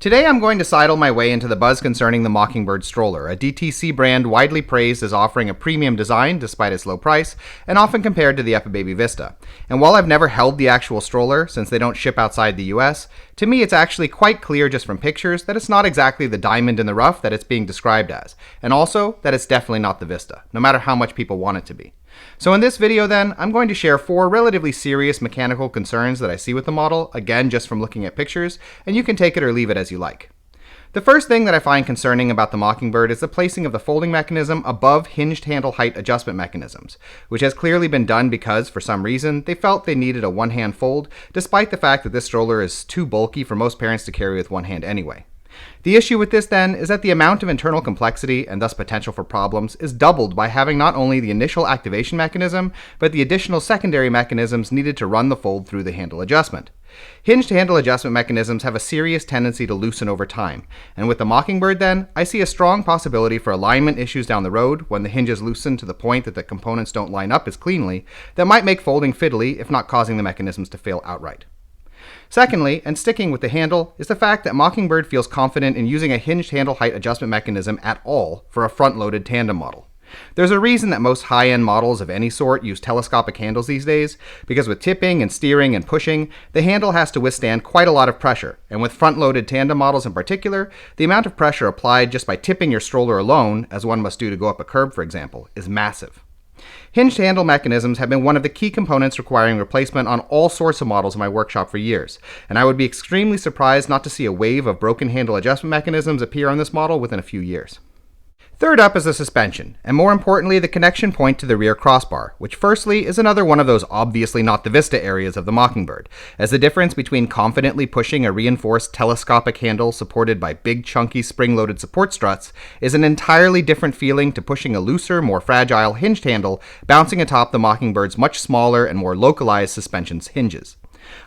Today I'm going to sidle my way into the buzz concerning the Mockingbird Stroller, a DTC brand widely praised as offering a premium design despite its low price, and often compared to the Baby Vista. And while I've never held the actual stroller, since they don't ship outside the US, to me it's actually quite clear just from pictures that it's not exactly the diamond in the rough that it's being described as, and also that it's definitely not the Vista, no matter how much people want it to be. So in this video then, I'm going to share 4 relatively serious mechanical concerns that I see with the model, again just from looking at pictures, and you can take it or leave it as you like. The first thing that I find concerning about the Mockingbird is the placing of the folding mechanism above hinged handle height adjustment mechanisms, which has clearly been done because, for some reason, they felt they needed a one-hand fold, despite the fact that this stroller is too bulky for most parents to carry with one hand anyway. The issue with this then is that the amount of internal complexity and thus potential for problems is doubled by having not only the initial activation mechanism, but the additional secondary mechanisms needed to run the fold through the handle adjustment. Hinged handle adjustment mechanisms have a serious tendency to loosen over time, and with the Mockingbird then, I see a strong possibility for alignment issues down the road when the hinges loosen to the point that the components don't line up as cleanly that might make folding fiddly if not causing the mechanisms to fail outright. Secondly, and sticking with the handle, is the fact that Mockingbird feels confident in using a hinged handle height adjustment mechanism at all for a front-loaded tandem model. There's a reason that most high-end models of any sort use telescopic handles these days, because with tipping and steering and pushing, the handle has to withstand quite a lot of pressure, and with front-loaded tandem models in particular, the amount of pressure applied just by tipping your stroller alone, as one must do to go up a curb for example, is massive. Hinged handle mechanisms have been one of the key components requiring replacement on all sorts of models in my workshop for years, and I would be extremely surprised not to see a wave of broken handle adjustment mechanisms appear on this model within a few years. Third up is the suspension, and more importantly the connection point to the rear crossbar, which firstly is another one of those obviously not the Vista areas of the Mockingbird, as the difference between confidently pushing a reinforced telescopic handle supported by big chunky spring-loaded support struts is an entirely different feeling to pushing a looser, more fragile hinged handle bouncing atop the Mockingbird's much smaller and more localized suspension's hinges.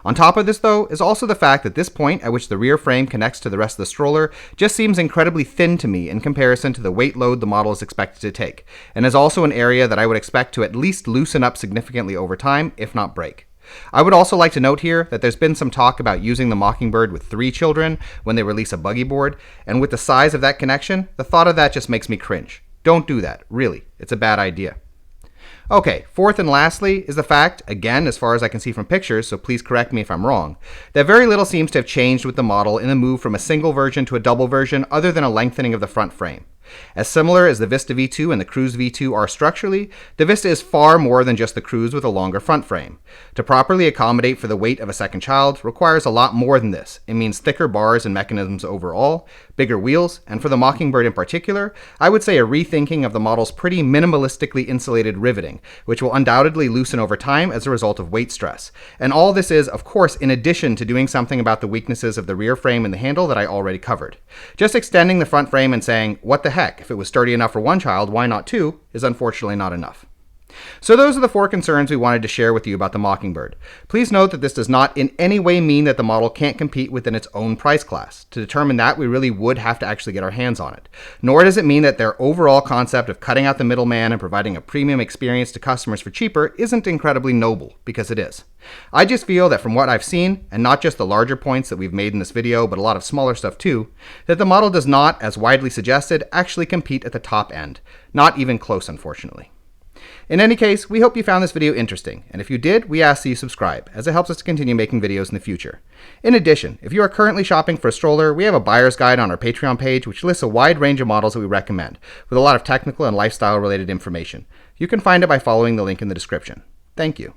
On top of this, though, is also the fact that this point at which the rear frame connects to the rest of the stroller just seems incredibly thin to me in comparison to the weight load the model is expected to take, and is also an area that I would expect to at least loosen up significantly over time, if not break. I would also like to note here that there's been some talk about using the Mockingbird with 3 children when they release a buggy board, and with the size of that connection, the thought of that just makes me cringe. Don't do that, really. It's a bad idea. Okay, fourth and lastly is the fact, again as far as I can see from pictures, so please correct me if I'm wrong, that very little seems to have changed with the model in the move from a single version to a double version other than a lengthening of the front frame. As similar as the Vista V2 and the Cruise V2 are structurally, the Vista is far more than just the Cruise with a longer front frame. To properly accommodate for the weight of a second child requires a lot more than this. It means thicker bars and mechanisms overall, bigger wheels, and for the Mockingbird in particular, I would say a rethinking of the model's pretty minimalistically insulated riveting, which will undoubtedly loosen over time as a result of weight stress. And all this is, of course, in addition to doing something about the weaknesses of the rear frame and the handle that I already covered. Just extending the front frame and saying, what the heck, if it was sturdy enough for one child, why not 2, is unfortunately not enough. So those are the 4 concerns we wanted to share with you about the Mockingbird. Please note that this does not in any way mean that the model can't compete within its own price class. To determine that, we really would have to actually get our hands on it. Nor does it mean that their overall concept of cutting out the middleman and providing a premium experience to customers for cheaper isn't incredibly noble, because it is. I just feel that from what I've seen, and not just the larger points that we've made in this video, but a lot of smaller stuff too, that the model does not, as widely suggested, actually compete at the top end. Not even close, unfortunately. In any case, we hope you found this video interesting, and if you did, we ask that you subscribe, as it helps us to continue making videos in the future. In addition, if you are currently shopping for a stroller, we have a buyer's guide on our Patreon page which lists a wide range of models that we recommend, with a lot of technical and lifestyle related information. You can find it by following the link in the description. Thank you.